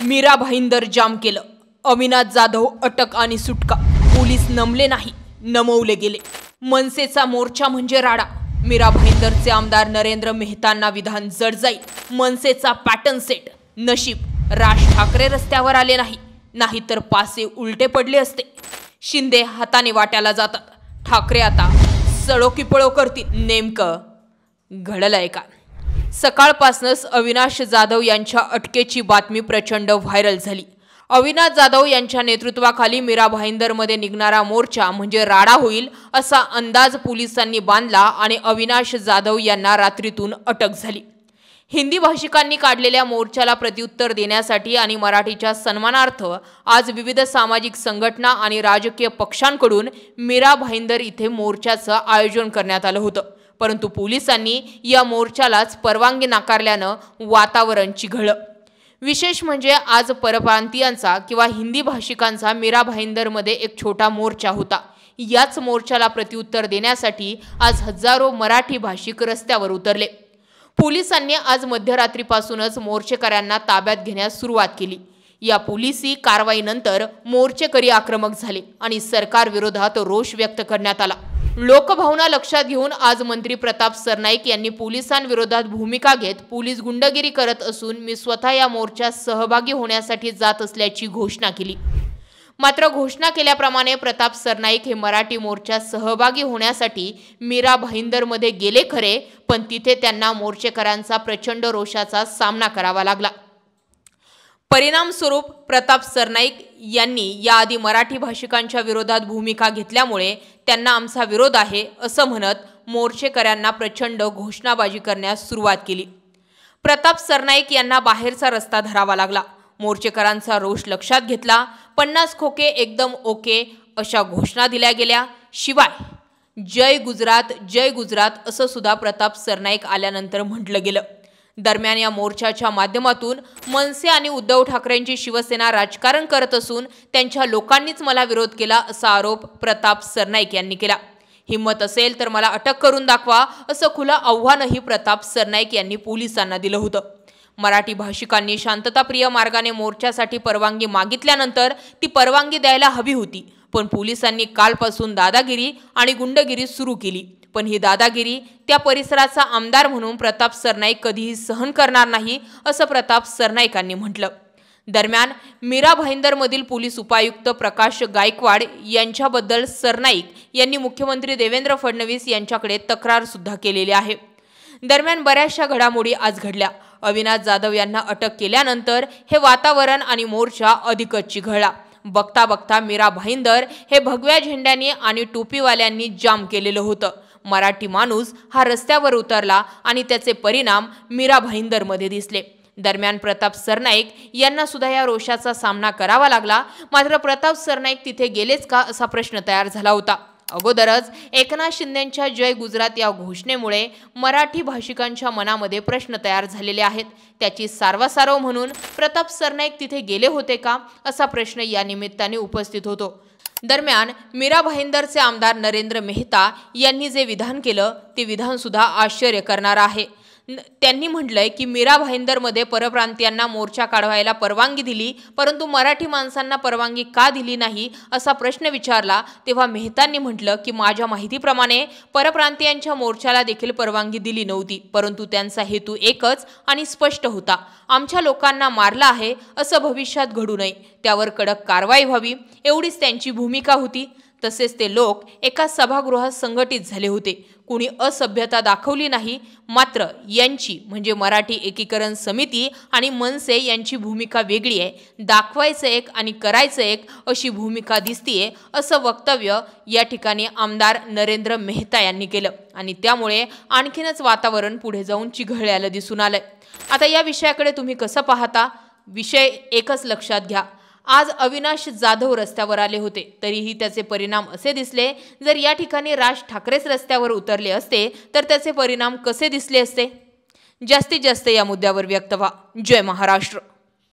मीरा भाईंदर जाम केलं. अविनाश जाधव अटक आणि सुटका. पोलीस नमले नाही, नमवले गेले. मनसेचा मोर्चा म्हणजे राडा. मीरा भाईंदरचे आमदार नरेंद्र मेहतांना विधान जड जाईल. मनसेचा पॅटर्न सेट. नशीब राज ठाकरे रस्त्यावर आले नाही, नाहीतर पासे उलटे पडले असते. शिंदे हाताने वाट्याला जातात. ठाकरे आता सळो की पळो करतील. नेमकं घडलंय का? सकाळपासूनच अविनाश जाधव यांच्या अटकेची बातमी प्रचंड व्हायरल झाली. अविनाश जाधव यांच्या नेतृत्वाखाली मीरा भाईंदरमध्ये निघणारा मोर्चा म्हणजे राडा होईल असा अंदाज पोलिसांनी बांधला आणि अविनाश जाधव यांना रात्रीतून अटक झाली. हिंदी भाषिकांनी काढलेल्या मोर्चाला प्रत्युत्तर देण्यासाठी आणि मराठीच्या सन्मानार्थ आज विविध सामाजिक संघटना आणि राजकीय पक्षांकडून मीरा भाईंदर इथे मोर्चाचं आयोजन करण्यात आलं होतं. परंतु पोलिसांनी या मोर्चालाच परवानगी नाकारल्यानं वातावरण चिघळलं. विशेष म्हणजे आज परप्रांतीयांचा किंवा हिंदी भाषिकांचा मीरा भाईंदरमध्ये एक छोटा मोर्चा होता. याच मोर्चाला प्रत्युत्तर देण्यासाठी आज हजारो मराठी भाषिक रस्त्यावर उतरले. पोलिसांनी आज मध्यरात्रीपासूनच मोर्चेकऱ्यांना ताब्यात घेण्यास सुरुवात केली. या पोलिसी कारवाईनंतर मोर्चेकरी आक्रमक झाले आणि सरकार विरोधात रोष व्यक्त करण्यात आला. लोकभावना लक्षात घेऊन आज मंत्री प्रताप सरनाईक यांनी पोलिसांविरोधात भूमिका घेत पोलीस गुंडगिरी करत असून मी स्वतः या मोर्चात सहभागी होण्यासाठी जात असल्याची घोषणा केली. मात्र घोषणा केल्याप्रमाणे प्रताप सरनाईक हे मराठी मोर्चात सहभागी होण्यासाठी मीरा भाईंदरमध्ये गेले खरे, पण तिथे त्यांना मोर्चेकरांचा प्रचंड रोषाचा सामना करावा लागला. परिणामस्वरूप प्रताप सरनाईक यांनी याआधी मराठी भाषिकांच्या विरोधात भूमिका घेतल्यामुळे त्यांना आमचा विरोध आहे असं म्हणत मोर्चेकऱ्यांना प्रचंड घोषणाबाजी करण्यास सुरुवात केली. प्रताप सरनाईक यांना बाहेरचा रस्ता धरावा लागला. मोर्चेकरांचा रोष लक्षात घेतला. 50 खोके एकदम ओके अशा घोषणा दिल्या गेल्या. शिवाय जय गुजरात असं सुद्धा प्रताप सरनाईक आल्यानंतर म्हटलं गेलं. दरम्यान या मोर्चाच्या माध्यमातून मनसे आणि उद्धव ठाकरेंची शिवसेना राजकारण करत असून त्यांच्या लोकांनीच मला विरोध केला असा आरोप प्रताप सरनाईक यांनी केला. हिम्मत असेल तर मला अटक करून दाखवा असं खुलं आव्हानही प्रताप सरनाईक यांनी पोलिसांना दिलं होतं. मराठी भाषिकांनी शांतताप्रिय मार्गाने मोर्चासाठी परवानगी मागितल्यानंतर ती परवानगी द्यायला हवी होती, पण पोलिसांनी कालपासून दादागिरी आणि गुंडगिरी सुरू केली. पण ही दादागिरी त्या परिसराचा आमदार म्हणून प्रताप सरनाईक कधीही सहन करणार नाही असं प्रताप सरनाईकांनी म्हटलं. दरम्यान मीरा भाईंदरमधील पोलीस उपायुक्त प्रकाश गायकवाड यांच्याबद्दल सरनाईक यांनी मुख्यमंत्री देवेंद्र फडणवीस यांच्याकडे तक्रार सुद्धा केलेली आहे. दरम्यान बऱ्याचशा घडामोडी आज घडल्या. अविनाश जाधव यांना अटक केल्यानंतर हे वातावरण आणि मोर्चा अधिकच चिघळला. बघता बघता मीरा भाईंदर हे भगव्या झेंड्यांनी आणि टोपीवाल्यांनी जाम केलेलं होतं. मराठी माणूस हा रस्त्यावर उतरला आणि त्याचे परिणाम मीरा भाईंदरमध्ये दिसले. दरम्यान प्रताप सरनाईक यांना सुद्धा या रोषाचा सामना करावा लागला. मात्र प्रताप सरनाईक तिथे गेलेच का असा प्रश्न तयार झाला होता. अगोदरच एकनाथ शिंदेंच्या जय गुजरात या घोषणेमुळे मराठी भाषिकांच्या मनामध्ये प्रश्न तयार झालेले आहेत. त्याची सारवासारव म्हणून प्रताप सरनाईक तिथे गेले होते का असा प्रश्न या निमित्ताने उपस्थित होतो. दरम्यान मीरा भाईंदरचे आमदार नरेंद्र मेहता यांनी जे विधान केलं ते विधान सुद्धा आश्चर्य करणारं आहे. त्यांनी म्हटलंय की मीरा भाईंदरमध्ये परप्रांतीयांना मोर्चा काढवायला परवानगी दिली, परंतु मराठी माणसांना परवानगी का दिली नाही असा प्रश्न विचारला. तेव्हा मेहतांनी म्हटलं की माझ्या माहितीप्रमाणे परप्रांतीयांच्या मोर्चाला देखील परवानगी दिली नव्हती, परंतु त्यांचा हेतू एकच आणि स्पष्ट होता. आमच्या लोकांना मारलं आहे असं भविष्यात घडू नये, त्यावर कडक कारवाई व्हावी एवढीच त्यांची भूमिका होती. तसेच ते लोक एका सभागृहात संघटित झाले होते. कुणी असभ्यता दाखवली नाही. मात्र यांची म्हणजे मराठी एकीकरण समिती आणि मनसे यांची भूमिका वेगळी आहे. दाखवायचं एक आणि करायचं एक अशी भूमिका दिसतीये असं वक्तव्य या ठिकाणी आमदार नरेंद्र मेहता यांनी केलं आणि त्यामुळे आणखीनच वातावरण पुढे जाऊन चिघळल्याला दिसून आलंय. आता या विषयाकडे तुम्ही कसं पाहता? विषय एकच लक्षात घ्या. आज अविनाश जाधव रस्त्यावर आले होते, तरीही त्याचे परिणाम असे दिसले. जर या ठिकाणी राज ठाकरेच रस्त्यावर उतरले असते तर त्याचे परिणाम कसे दिसले असते? जास्तीत जास्त या मुद्द्यावर व्यक्त व्हा. जय महाराष्ट्र.